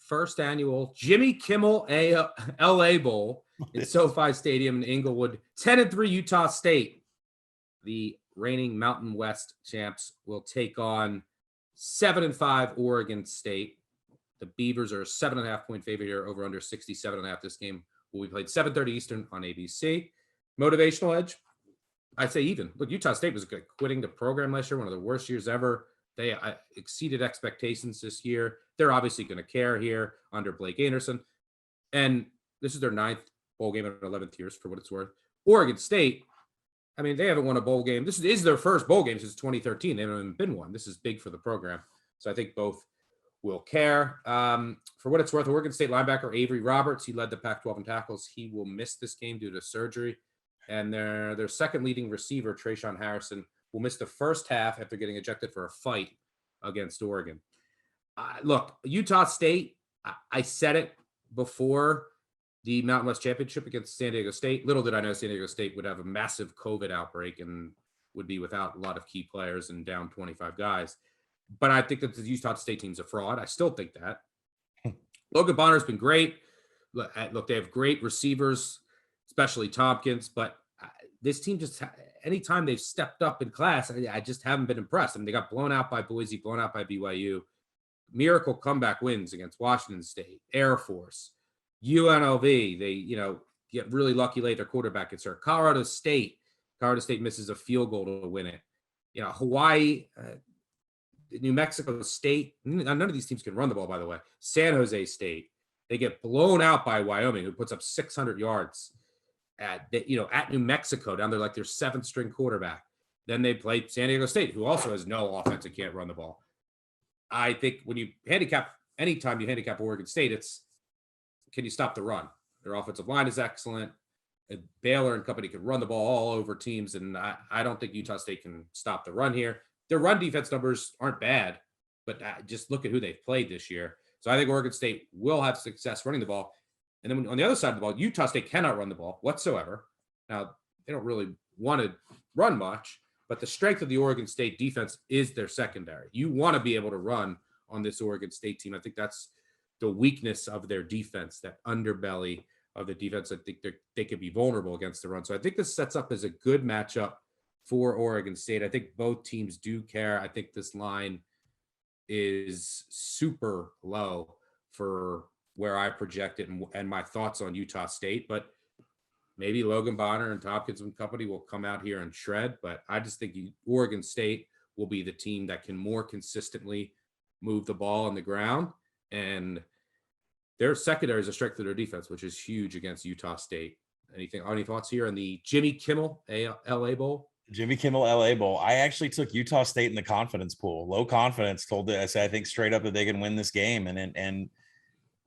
first annual Jimmy Kimmel LA Bowl in SoFi Stadium in Inglewood. 10-3 Utah State, the reigning Mountain West champs, will take on 7-5 Oregon State. The Beavers are a 7.5-point favorite here, over under 67.5. This game will be played 7:30 Eastern on ABC. Motivational edge, I'd say even. Look, Utah State was quitting the program last year, one of the worst years ever. They exceeded expectations this year. They're obviously going to care here under Blake Anderson. And this is their 9th bowl game in 11th years, for what it's worth. Oregon State, I mean, they haven't won a bowl game. This is their first bowl game since 2013. They haven't been one. This is big for the program. So I think both will care. For what it's worth, Oregon State linebacker Avery Roberts, he led the Pac-12 in tackles. He will miss this game due to surgery. And their second leading receiver, Trayshawn Harrison, will miss the first half after getting ejected for a fight against Oregon. Look, Utah State, I said it before the Mountain West Championship against San Diego State. Little did I know San Diego State would have a massive COVID outbreak and would be without a lot of key players and down 25 guys. But I think that the Utah State team's a fraud. I still think that. Logan Bonner's been great. Look, they have great receivers, especially Tompkins, but this team just, anytime they've stepped up in class, I just haven't been impressed. I mean, they got blown out by Boise, blown out by BYU. Miracle comeback wins against Washington State, Air Force, UNLV. They, get really lucky late. Their quarterback gets hurt. Colorado State misses a field goal to win it. Hawaii, New Mexico State. None of these teams can run the ball, by the way. San Jose State. They get blown out by Wyoming, who puts up 600 yards at New Mexico, down there like their 7th string quarterback. Then they play San Diego State, who also has no offense and can't run the ball. I think when you anytime you handicap Oregon State, it's, can you stop the run? Their offensive line is excellent. Baylor and company can run the ball all over teams, and I don't think Utah State can stop the run here. Their run defense numbers aren't bad, but just look at who they've played this year. So I think Oregon State will have success running the ball. And then on the other side of the ball, Utah State cannot run the ball whatsoever. Now, they don't really want to run much, but the strength of the Oregon State defense is their secondary. You want to be able to run on this Oregon State team. I think that's the weakness of their defense, that underbelly of the defense. I think they could be vulnerable against the run. So I think this sets up as a good matchup for Oregon State. I think both teams do care. I think this line is super low for where I project it and my thoughts on Utah State, but maybe Logan Bonner and Tompkins and company will come out here and shred. But I just think Oregon State will be the team that can more consistently move the ball on the ground, and their secondary is a strength of their defense, which is huge against Utah State. Any thoughts here on the Jimmy Kimmel LA Bowl? Jimmy Kimmel LA Bowl. I actually took Utah State in the confidence pool. Low confidence, I think straight up that they can win this game. And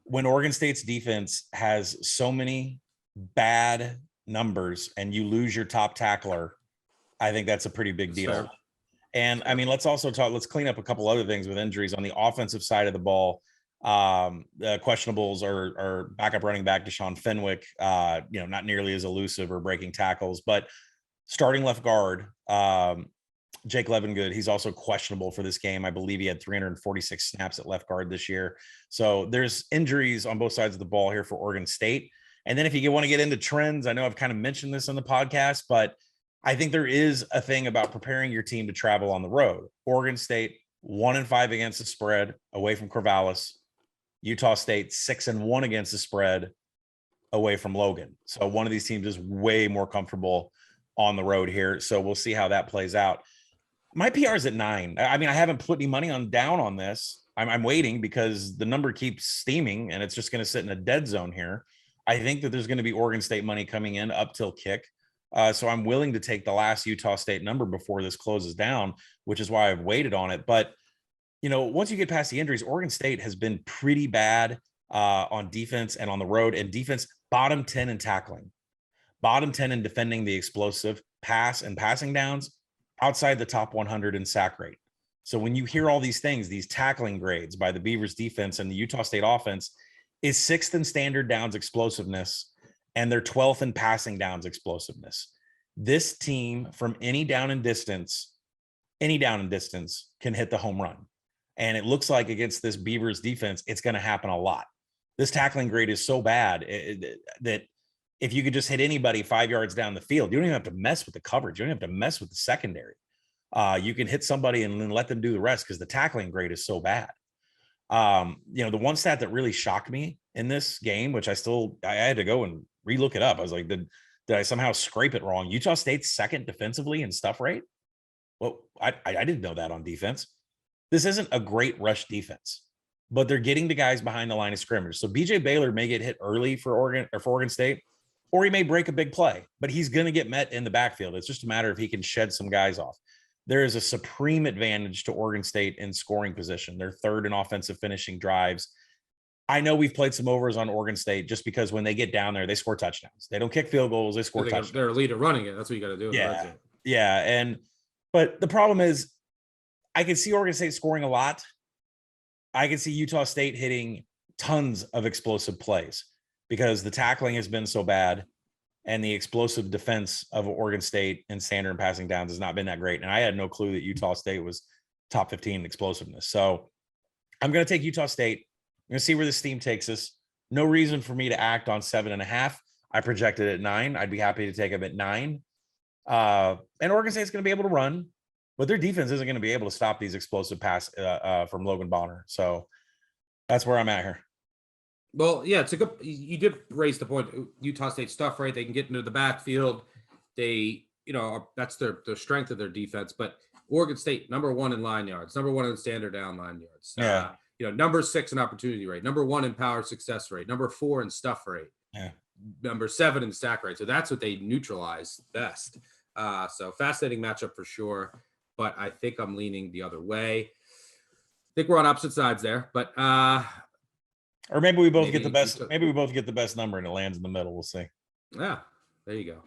when Oregon State's defense has so many bad numbers and you lose your top tackler, I think that's a pretty big deal. Fair. And I mean, let's clean up a couple other things with injuries on the offensive side of the ball. The questionables are backup running back Deshaun Fenwick, not nearly as elusive or breaking tackles, but starting left guard, Jake Levengood, he's also questionable for this game. I believe he had 346 snaps at left guard this year. So there's injuries on both sides of the ball here for Oregon State. And then if you want to get into trends, I know I've kind of mentioned this on the podcast, but I think there is a thing about preparing your team to travel on the road. Oregon State 1-5 against the spread away from Corvallis. Utah State 6-1 against the spread away from Logan. So one of these teams is way more comfortable on the road here. So we'll see how that plays out. My PR is at 9. I mean, I haven't put any money down on this. I'm waiting because the number keeps steaming and it's just going to sit in a dead zone here. I think that there's going to be Oregon State money coming in up till kick. So I'm willing to take the last Utah State number before this closes down, which is why I've waited on it. But, once you get past the injuries, Oregon State has been pretty bad on defense and on the road, and defense bottom 10 in tackling, bottom 10 in defending the explosive pass and passing downs, outside the top 100 in sack rate. So when you hear all these things, these tackling grades by the Beavers defense and the Utah State offense is 6th in standard downs explosiveness, and they're 12th in passing downs explosiveness. This team from any down and distance can hit the home run. And it looks like against this Beavers defense, it's going to happen a lot. This tackling grade is so bad that if you could just hit anybody 5 yards down the field, you don't even have to mess with the coverage. You don't have to mess with the secondary. You can hit somebody and then let them do the rest because the tackling grade is so bad. The one stat that really shocked me in this game, which I had to go and relook it up. I was like, did I somehow scrape it wrong? Utah State's second defensively in stuff rate. Well, I didn't know that on defense. This isn't a great rush defense, but they're getting the guys behind the line of scrimmage. So BJ Baylor may get hit early for Oregon State, or he may break a big play, but he's going to get met in the backfield. It's just a matter if he can shed some guys off. There is a supreme advantage to Oregon State in scoring position. They're third in offensive finishing drives. I know we've played some overs on Oregon State just because when they get down there, they score touchdowns. They don't kick field goals. They score touchdowns. They're a leader running it. That's what you got to do. Yeah. Yeah. But the problem is I can see Oregon State scoring a lot. I can see Utah State hitting tons of explosive plays because the tackling has been so bad and the explosive defense of Oregon State and standard and passing downs has not been that great. And I had no clue that Utah State was top 15 in explosiveness. So I'm going to take Utah State. I'm going to see where this team takes us. No reason for me to act on 7.5. I projected at 9. I'd be happy to take them at 9. And Oregon State's going to be able to run, but their defense isn't going to be able to stop these explosive pass from Logan Bonner. So that's where I'm at here. Well, yeah, it's a good. You did raise the point. Utah State stuff, right? They can get into the backfield. They, that's their strength of their defense. But Oregon State, number 1 in line yards, number 1 in standard down line yards. Yeah. Number 6 in opportunity rate, number 1 in power success rate, number 4 in stuff rate, number 7 in stack rate. So that's what they neutralize best. So fascinating matchup for sure. But I think I'm leaning the other way. I think we're on opposite sides there, but or maybe we both get the best. Maybe we both get the best number and it lands in the middle. We'll see. Yeah, there you go.